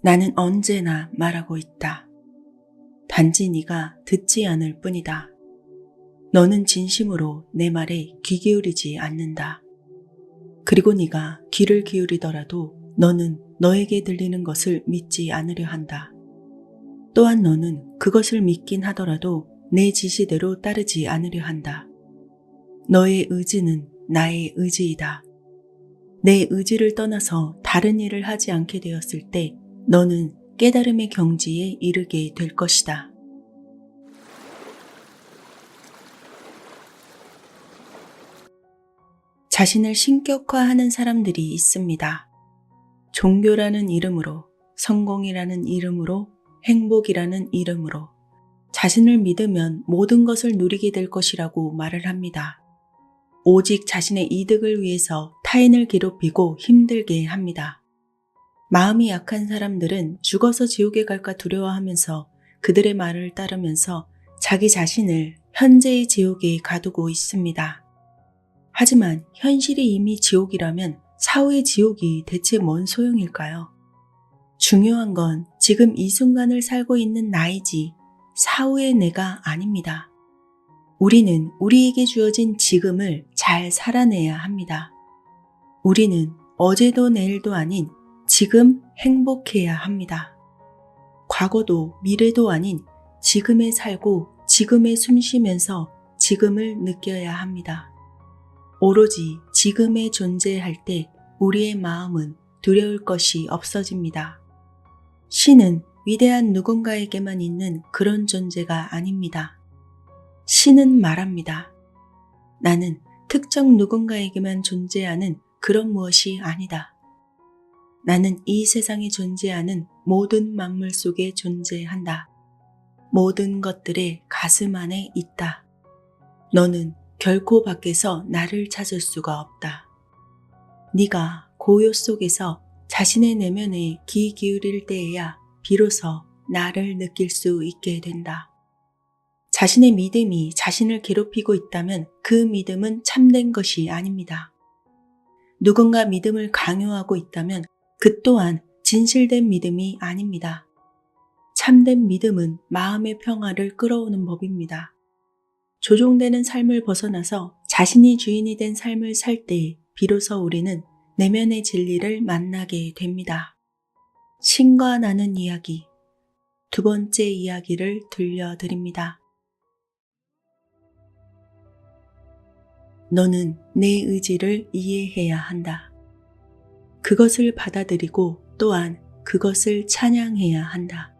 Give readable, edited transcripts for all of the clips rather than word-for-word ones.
나는 언제나 말하고 있다. 단지 네가 듣지 않을 뿐이다. 너는 진심으로 내 말에 귀 기울이지 않는다. 그리고 네가 귀를 기울이더라도 너는 너에게 들리는 것을 믿지 않으려 한다. 또한 너는 그것을 믿긴 하더라도 내 지시대로 따르지 않으려 한다. 너의 의지는 나의 의지이다. 내 의지를 떠나서 다른 일을 하지 않게 되었을 때 너는 깨달음의 경지에 이르게 될 것이다. 자신을 신격화하는 사람들이 있습니다. 종교라는 이름으로, 성공이라는 이름으로, 행복이라는 이름으로 자신을 믿으면 모든 것을 누리게 될 것이라고 말을 합니다. 오직 자신의 이득을 위해서 타인을 괴롭히고 힘들게 합니다. 마음이 약한 사람들은 죽어서 지옥에 갈까 두려워하면서 그들의 말을 따르면서 자기 자신을 현재의 지옥에 가두고 있습니다. 하지만 현실이 이미 지옥이라면 사후의 지옥이 대체 뭔 소용일까요? 중요한 건 지금 이 순간을 살고 있는 나이지 사후의 내가 아닙니다. 우리는 우리에게 주어진 지금을 잘 살아내야 합니다. 우리는 어제도 내일도 아닌 지금 행복해야 합니다. 과거도 미래도 아닌 지금에 살고 지금에 숨쉬면서 지금을 느껴야 합니다. 오로지 지금에 존재할 때 우리의 마음은 두려울 것이 없어집니다. 신은 위대한 누군가에게만 있는 그런 존재가 아닙니다. 신은 말합니다. 나는 특정 누군가에게만 존재하는 그런 무엇이 아니다. 나는 이 세상에 존재하는 모든 만물 속에 존재한다. 모든 것들의 가슴 안에 있다. 너는 결코 밖에서 나를 찾을 수가 없다. 네가 고요 속에서 자신의 내면에 귀 기울일 때에야 비로소 나를 느낄 수 있게 된다. 자신의 믿음이 자신을 괴롭히고 있다면 그 믿음은 참된 것이 아닙니다. 누군가 믿음을 강요하고 있다면 그 또한 진실된 믿음이 아닙니다. 참된 믿음은 마음의 평화를 끌어오는 법입니다. 조종되는 삶을 벗어나서 자신이 주인이 된 삶을 살 때 비로소 우리는 내면의 진리를 만나게 됩니다. 신과 나눈 이야기, 두 번째 이야기를 들려드립니다. 너는 내 의지를 이해해야 한다. 그것을 받아들이고 또한 그것을 찬양해야 한다.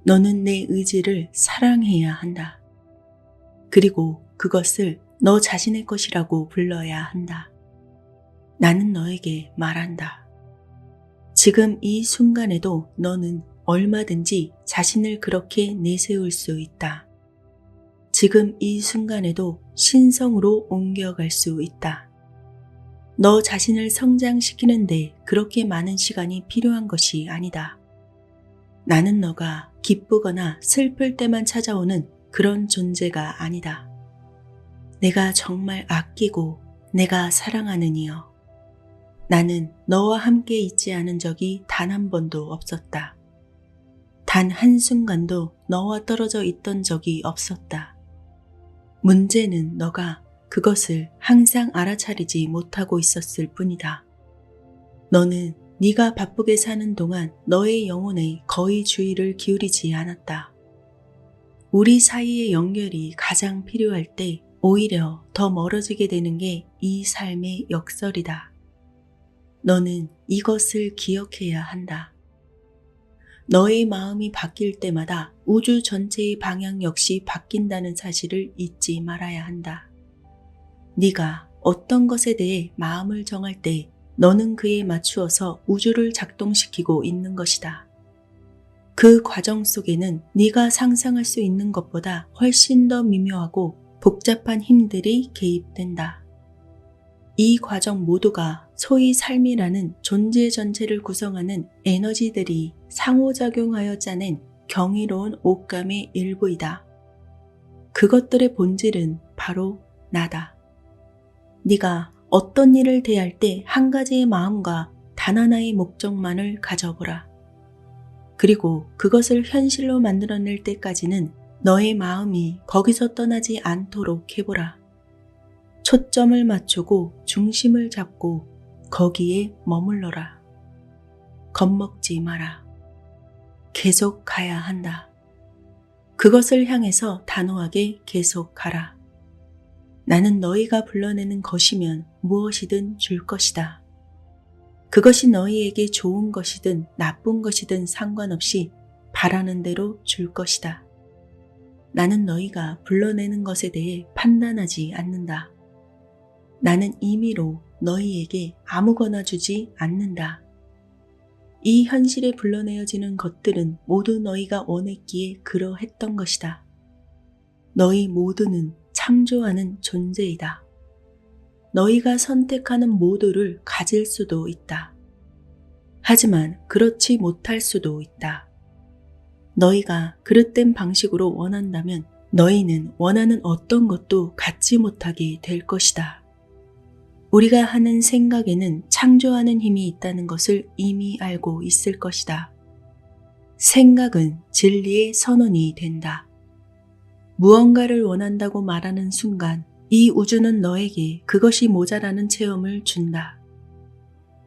너는 내 의지를 사랑해야 한다. 그리고 그것을 너 자신의 것이라고 불러야 한다. 나는 너에게 말한다. 지금 이 순간에도 너는 얼마든지 자신을 그렇게 내세울 수 있다. 지금 이 순간에도 신성으로 옮겨갈 수 있다. 너 자신을 성장시키는데 그렇게 많은 시간이 필요한 것이 아니다. 나는 너가 기쁘거나 슬플 때만 찾아오는 그런 존재가 아니다. 내가 정말 아끼고 내가 사랑하는 이여. 나는 너와 함께 있지 않은 적이 단 한 번도 없었다. 단 한순간도 너와 떨어져 있던 적이 없었다. 문제는 너가 그것을 항상 알아차리지 못하고 있었을 뿐이다. 너는 네가 바쁘게 사는 동안 너의 영혼에 거의 주의를 기울이지 않았다. 우리 사이의 연결이 가장 필요할 때 오히려 더 멀어지게 되는 게 이 삶의 역설이다. 너는 이것을 기억해야 한다. 너의 마음이 바뀔 때마다 우주 전체의 방향 역시 바뀐다는 사실을 잊지 말아야 한다. 네가 어떤 것에 대해 마음을 정할 때 너는 그에 맞추어서 우주를 작동시키고 있는 것이다. 그 과정 속에는 네가 상상할 수 있는 것보다 훨씬 더 미묘하고 복잡한 힘들이 개입된다. 이 과정 모두가 소위 삶이라는 존재 전체를 구성하는 에너지들이 상호작용하여 짜낸 경이로운 옷감의 일부이다. 그것들의 본질은 바로 나다. 네가 어떤 일을 대할 때 한 가지의 마음과 단 하나의 목적만을 가져보라. 그리고 그것을 현실로 만들어낼 때까지는 너의 마음이 거기서 떠나지 않도록 해보라. 초점을 맞추고 중심을 잡고 거기에 머물러라. 겁먹지 마라. 계속 가야 한다. 그것을 향해서 단호하게 계속 가라. 나는 너희가 불러내는 것이면 무엇이든 줄 것이다. 그것이 너희에게 좋은 것이든 나쁜 것이든 상관없이 바라는 대로 줄 것이다. 나는 너희가 불러내는 것에 대해 판단하지 않는다. 나는 임의로 너희에게 아무거나 주지 않는다. 이 현실에 불러내어지는 것들은 모두 너희가 원했기에 그러했던 것이다. 너희 모두는 창조하는 존재이다. 너희가 선택하는 모두를 가질 수도 있다. 하지만 그렇지 못할 수도 있다. 너희가 그릇된 방식으로 원한다면 너희는 원하는 어떤 것도 갖지 못하게 될 것이다. 우리가 하는 생각에는 창조하는 힘이 있다는 것을 이미 알고 있을 것이다. 생각은 진리의 선언이 된다. 무언가를 원한다고 말하는 순간 이 우주는 너에게 그것이 모자라는 체험을 준다.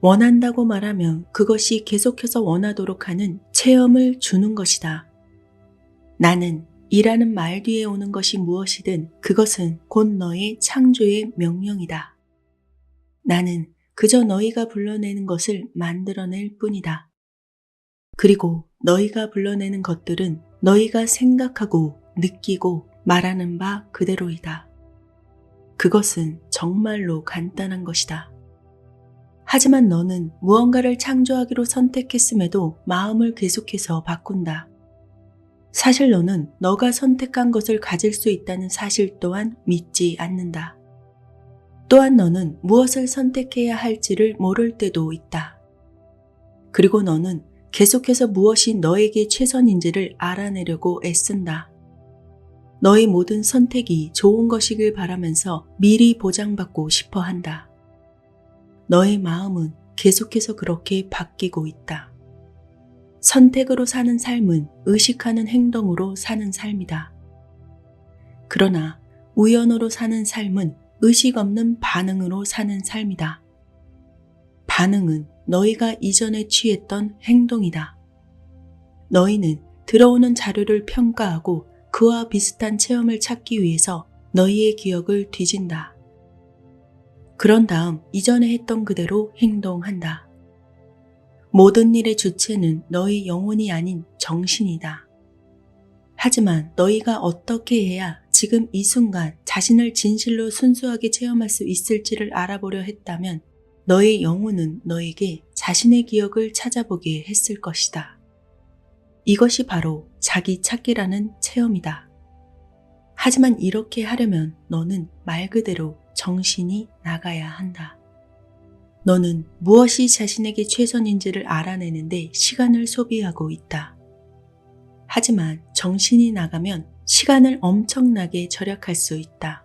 원한다고 말하면 그것이 계속해서 원하도록 하는 체험을 주는 것이다. 나는 이라는 말 뒤에 오는 것이 무엇이든 그것은 곧 너의 창조의 명령이다. 나는 그저 너희가 불러내는 것을 만들어낼 뿐이다. 그리고 너희가 불러내는 것들은 너희가 생각하고 느끼고 말하는 바 그대로이다. 그것은 정말로 간단한 것이다. 하지만 너는 무언가를 창조하기로 선택했음에도 마음을 계속해서 바꾼다. 사실 너는 너가 선택한 것을 가질 수 있다는 사실 또한 믿지 않는다. 또한 너는 무엇을 선택해야 할지를 모를 때도 있다. 그리고 너는 계속해서 무엇이 너에게 최선인지를 알아내려고 애쓴다. 너의 모든 선택이 좋은 것이길 바라면서 미리 보장받고 싶어 한다. 너의 마음은 계속해서 그렇게 바뀌고 있다. 선택으로 사는 삶은 의식하는 행동으로 사는 삶이다. 그러나 우연으로 사는 삶은 의식 없는 반응으로 사는 삶이다. 반응은 너희가 이전에 취했던 행동이다. 너희는 들어오는 자료를 평가하고 그와 비슷한 체험을 찾기 위해서 너희의 기억을 뒤진다. 그런 다음 이전에 했던 그대로 행동한다. 모든 일의 주체는 너희 영혼이 아닌 정신이다. 하지만 너희가 어떻게 해야 지금 이 순간 자신을 진실로 순수하게 체험할 수 있을지를 알아보려 했다면 너의 영혼은 너에게 자신의 기억을 찾아보게 했을 것이다. 이것이 바로 자기 찾기라는 체험이다. 하지만 이렇게 하려면 너는 말 그대로 정신이 나가야 한다. 너는 무엇이 자신에게 최선인지를 알아내는데 시간을 소비하고 있다. 하지만 정신이 나가면 시간을 엄청나게 절약할 수 있다.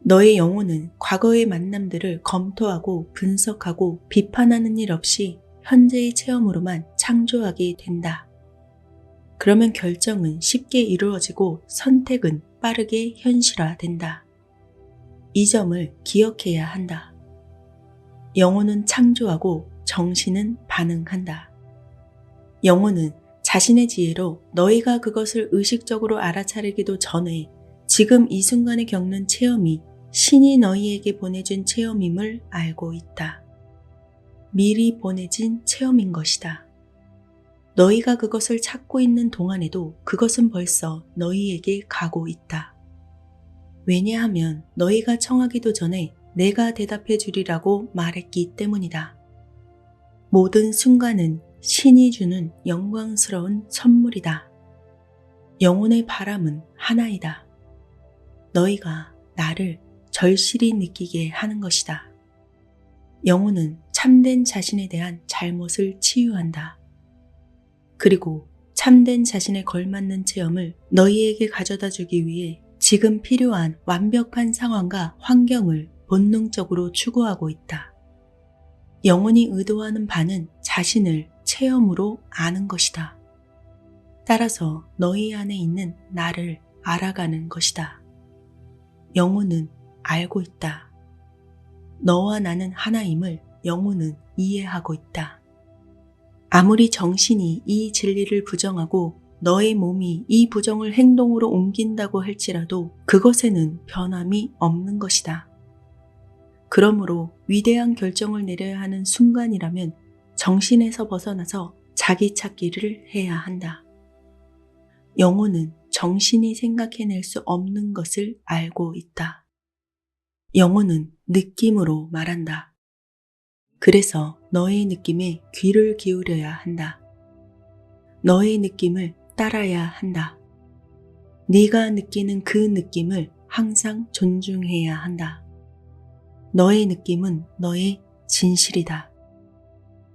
너의 영혼은 과거의 만남들을 검토하고 분석하고 비판하는 일 없이 현재의 체험으로만 창조하게 된다. 그러면 결정은 쉽게 이루어지고 선택은 빠르게 현실화된다. 이 점을 기억해야 한다. 영혼은 창조하고 정신은 반응한다. 영혼은 자신의 지혜로 너희가 그것을 의식적으로 알아차리기도 전에 지금 이 순간에 겪는 체험이 신이 너희에게 보내준 체험임을 알고 있다. 미리 보내진 체험인 것이다. 너희가 그것을 찾고 있는 동안에도 그것은 벌써 너희에게 가고 있다. 왜냐하면 너희가 청하기도 전에 내가 대답해 주리라고 말했기 때문이다. 모든 순간은 신이 주는 영광스러운 선물이다. 영혼의 바람은 하나이다. 너희가 나를 절실히 느끼게 하는 것이다. 영혼은 참된 자신에 대한 잘못을 치유한다. 그리고 참된 자신에 걸맞는 체험을 너희에게 가져다 주기 위해 지금 필요한 완벽한 상황과 환경을 본능적으로 추구하고 있다. 영혼이 의도하는 바는 자신을 체험으로 아는 것이다. 따라서 너희 안에 있는 나를 알아가는 것이다. 영혼은 알고 있다. 너와 나는 하나임을 영혼은 이해하고 있다. 아무리 정신이 이 진리를 부정하고 너의 몸이 이 부정을 행동으로 옮긴다고 할지라도 그것에는 변함이 없는 것이다. 그러므로 위대한 결정을 내려야 하는 순간이라면 정신에서 벗어나서 자기 찾기를 해야 한다. 영혼은 정신이 생각해낼 수 없는 것을 알고 있다. 영혼은 느낌으로 말한다. 그래서 너의 느낌에 귀를 기울여야 한다. 너의 느낌을 따라야 한다. 네가 느끼는 그 느낌을 항상 존중해야 한다. 너의 느낌은 너의 진실이다.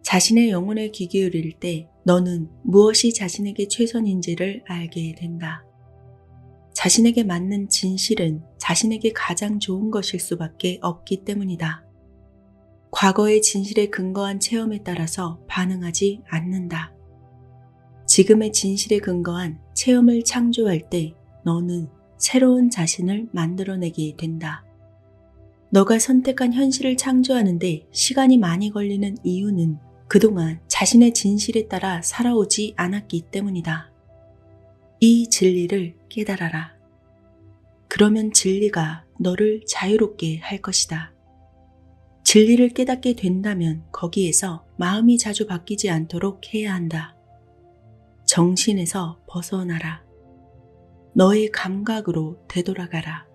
자신의 영혼에 귀 기울일 때 너는 무엇이 자신에게 최선인지를 알게 된다. 자신에게 맞는 진실은 자신에게 가장 좋은 것일 수밖에 없기 때문이다. 과거의 진실에 근거한 체험에 따라서 반응하지 않는다. 지금의 진실에 근거한 체험을 창조할 때 너는 새로운 자신을 만들어내게 된다. 너가 선택한 현실을 창조하는데 시간이 많이 걸리는 이유는 그동안 자신의 진실에 따라 살아오지 않았기 때문이다. 이 진리를 깨달아라. 그러면 진리가 너를 자유롭게 할 것이다. 진리를 깨닫게 된다면 거기에서 마음이 자주 바뀌지 않도록 해야 한다. 정신에서 벗어나라. 너의 감각으로 되돌아가라.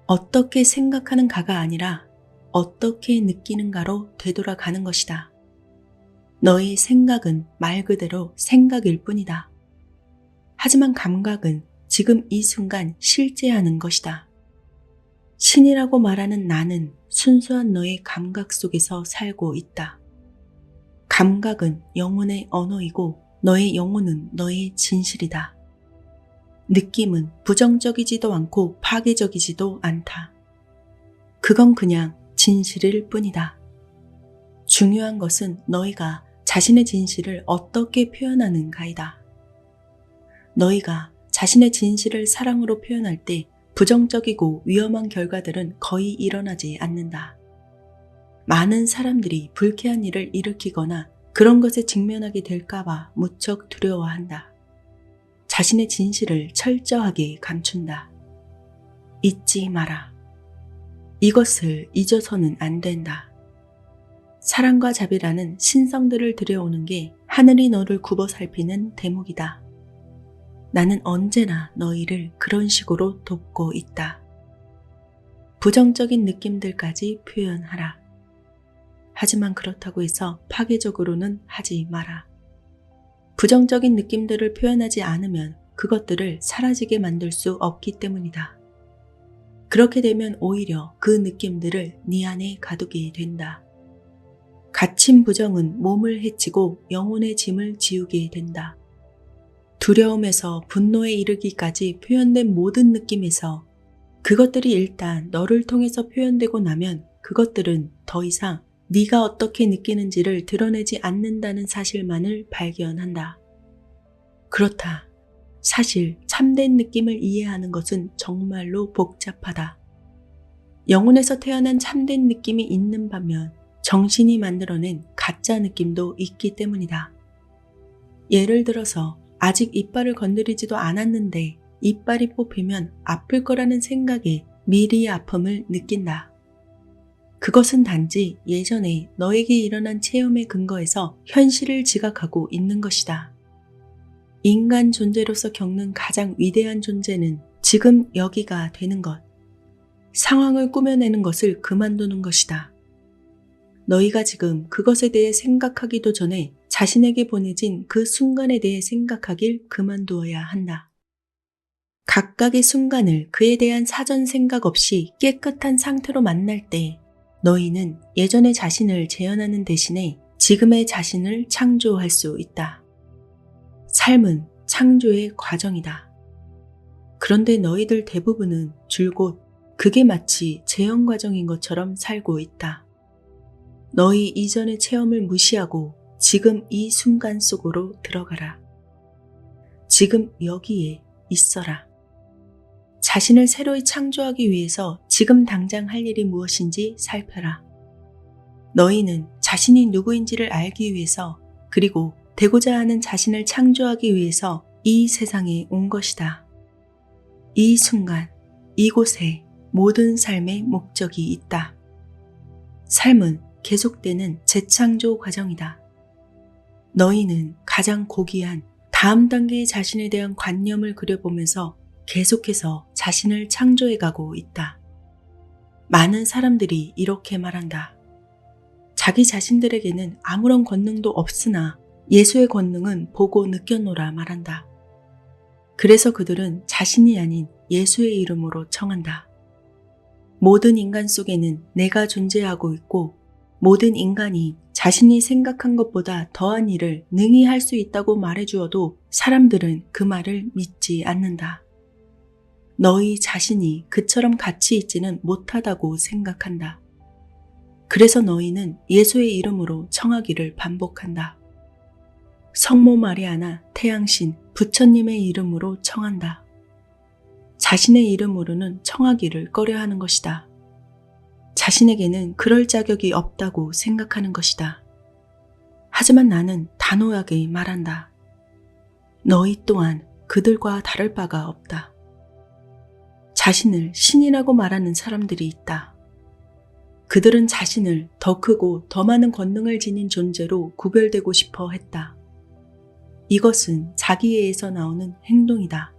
어떻게 생각하는가가 아니라 어떻게 느끼는가로 되돌아가는 것이다. 너의 생각은 말 그대로 생각일 뿐이다. 하지만 감각은 지금 이 순간 실제하는 것이다. 신이라고 말하는 나는 순수한 너의 감각 속에서 살고 있다. 감각은 영혼의 언어이고 너의 영혼은 너의 진실이다. 느낌은 부정적이지도 않고 파괴적이지도 않다. 그건 그냥 진실일 뿐이다. 중요한 것은 너희가 자신의 진실을 어떻게 표현하는가이다. 너희가 자신의 진실을 사랑으로 표현할 때 부정적이고 위험한 결과들은 거의 일어나지 않는다. 많은 사람들이 불쾌한 일을 일으키거나 그런 것에 직면하게 될까봐 무척 두려워한다. 자신의 진실을 철저하게 감춘다. 잊지 마라. 이것을 잊어서는 안 된다. 사랑과 자비라는 신성들을 들여오는 게 하늘이 너를 굽어 살피는 대목이다. 나는 언제나 너희를 그런 식으로 돕고 있다. 부정적인 느낌들까지 표현하라. 하지만 그렇다고 해서 파괴적으로는 하지 마라. 부정적인 느낌들을 표현하지 않으면 그것들을 사라지게 만들 수 없기 때문이다. 그렇게 되면 오히려 그 느낌들을 네 안에 가두게 된다. 갇힌 부정은 몸을 해치고 영혼의 짐을 지우게 된다. 두려움에서 분노에 이르기까지 표현된 모든 느낌에서 그것들이 일단 너를 통해서 표현되고 나면 그것들은 더 이상 네가 어떻게 느끼는지를 드러내지 않는다는 사실만을 발견한다. 그렇다. 사실 참된 느낌을 이해하는 것은 정말로 복잡하다. 영혼에서 태어난 참된 느낌이 있는 반면 정신이 만들어낸 가짜 느낌도 있기 때문이다. 예를 들어서 아직 이빨을 건드리지도 않았는데 이빨이 뽑히면 아플 거라는 생각에 미리 아픔을 느낀다. 그것은 단지 예전에 너에게 일어난 체험에 근거해서 현실을 지각하고 있는 것이다. 인간 존재로서 겪는 가장 위대한 존재는 지금 여기가 되는 것, 상황을 꾸며내는 것을 그만두는 것이다. 너희가 지금 그것에 대해 생각하기도 전에 자신에게 보내진 그 순간에 대해 생각하길 그만두어야 한다. 각각의 순간을 그에 대한 사전 생각 없이 깨끗한 상태로 만날 때 너희는 예전의 자신을 재현하는 대신에 지금의 자신을 창조할 수 있다. 삶은 창조의 과정이다. 그런데 너희들 대부분은 줄곧 그게 마치 재현 과정인 것처럼 살고 있다. 너희 이전의 체험을 무시하고 지금 이 순간 속으로 들어가라. 지금 여기에 있어라. 자신을 새로이 창조하기 위해서 지금 당장 할 일이 무엇인지 살펴라. 너희는 자신이 누구인지를 알기 위해서, 그리고 되고자 하는 자신을 창조하기 위해서 이 세상에 온 것이다. 이 순간, 이곳에 모든 삶의 목적이 있다. 삶은 계속되는 재창조 과정이다. 너희는 가장 고귀한 다음 단계의 자신에 대한 관념을 그려보면서 계속해서 자신을 창조해가고 있다. 많은 사람들이 이렇게 말한다. 자기 자신들에게는 아무런 권능도 없으나 예수의 권능은 보고 느껴노라 말한다. 그래서 그들은 자신이 아닌 예수의 이름으로 청한다. 모든 인간 속에는 내가 존재하고 있고, 모든 인간이 자신이 생각한 것보다 더한 일을 능히 할 수 있다고 말해주어도 사람들은 그 말을 믿지 않는다. 너희 자신이 그처럼 가치 있지는 못하다고 생각한다. 그래서 너희는 예수의 이름으로 청하기를 반복한다. 성모 마리아나 태양신, 부처님의 이름으로 청한다. 자신의 이름으로는 청하기를 꺼려하는 것이다. 자신에게는 그럴 자격이 없다고 생각하는 것이다. 하지만 나는 단호하게 말한다. 너희 또한 그들과 다를 바가 없다. 자신을 신이라고 말하는 사람들이 있다. 그들은 자신을 더 크고 더 많은 권능을 지닌 존재로 구별되고 싶어 했다. 이것은 자기애에서 나오는 행동이다.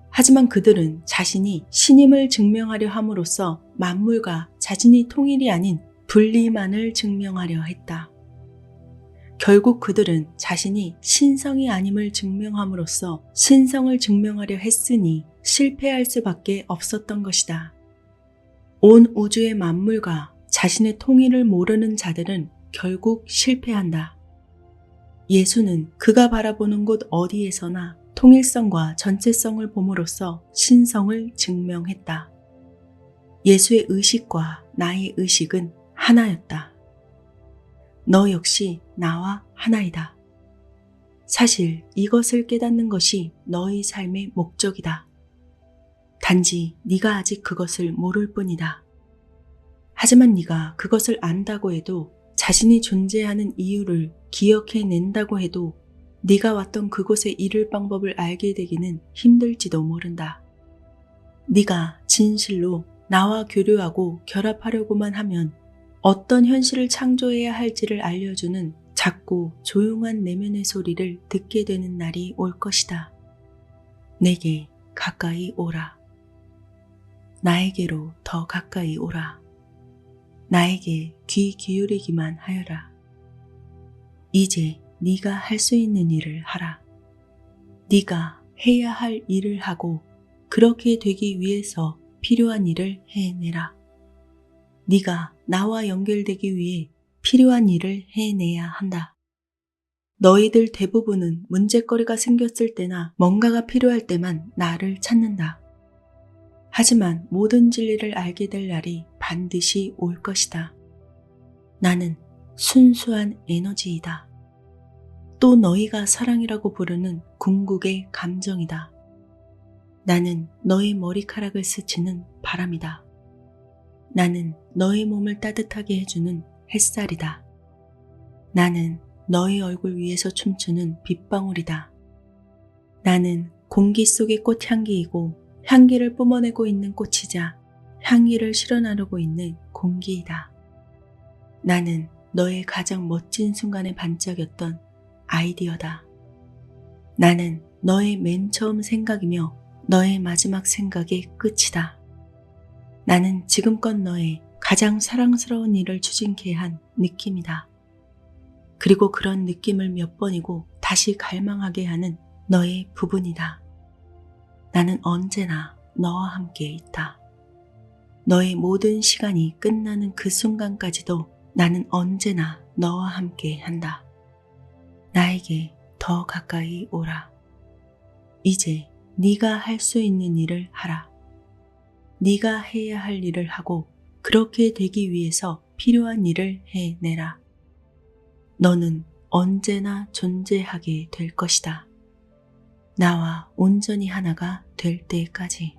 하지만 그들은 자신이 신임을 증명하려 함으로써 만물과 자신이 통일이 아닌 분리만을 증명하려 했다. 결국 그들은 자신이 신성이 아님을 증명함으로써 신성을 증명하려 했으니 실패할 수밖에 없었던 것이다. 온 우주의 만물과 자신의 통일을 모르는 자들은 결국 실패한다. 예수는 그가 바라보는 곳 어디에서나 통일성과 전체성을 봄으로써 신성을 증명했다. 예수의 의식과 나의 의식은 하나였다. 너 역시 나와 하나이다. 사실 이것을 깨닫는 것이 너의 삶의 목적이다. 단지 네가 아직 그것을 모를 뿐이다. 하지만 네가 그것을 안다고 해도, 자신이 존재하는 이유를 기억해낸다고 해도 네가 왔던 그곳에 이를 방법을 알게 되기는 힘들지도 모른다. 네가 진실로 나와 교류하고 결합하려고만 하면 어떤 현실을 창조해야 할지를 알려주는 작고 조용한 내면의 소리를 듣게 되는 날이 올 것이다. 내게 가까이 오라. 나에게로 더 가까이 오라. 나에게 귀 기울이기만 하여라. 이제 네가 할 수 있는 일을 하라. 네가 해야 할 일을 하고 그렇게 되기 위해서 필요한 일을 해내라. 네가 나와 연결되기 위해 필요한 일을 해내야 한다. 너희들 대부분은 문제거리가 생겼을 때나 뭔가가 필요할 때만 나를 찾는다. 하지만 모든 진리를 알게 될 날이 반드시 올 것이다. 나는 순수한 에너지이다. 또 너희가 사랑이라고 부르는 궁극의 감정이다. 나는 너의 머리카락을 스치는 바람이다. 나는 너의 몸을 따뜻하게 해주는 햇살이다. 나는 너의 얼굴 위에서 춤추는 빗방울이다. 나는 공기 속의 꽃향기이고 향기를 뿜어내고 있는 꽃이자 향기를 실어나르고 있는 공기이다. 나는 너의 가장 멋진 순간에 반짝였던 아이디어다. 나는 너의 맨 처음 생각이며 너의 마지막 생각의 끝이다. 나는 지금껏 너의 가장 사랑스러운 일을 추진케 한 느낌이다. 그리고 그런 느낌을 몇 번이고 다시 갈망하게 하는 너의 부분이다. 나는 언제나 너와 함께 있다. 너의 모든 시간이 끝나는 그 순간까지도 나는 언제나 너와 함께 한다. 나에게 더 가까이 오라. 이제 네가 할 수 있는 일을 하라. 네가 해야 할 일을 하고 그렇게 되기 위해서 필요한 일을 해내라. 너는 언제나 존재하게 될 것이다. 나와 온전히 하나가 될 때까지.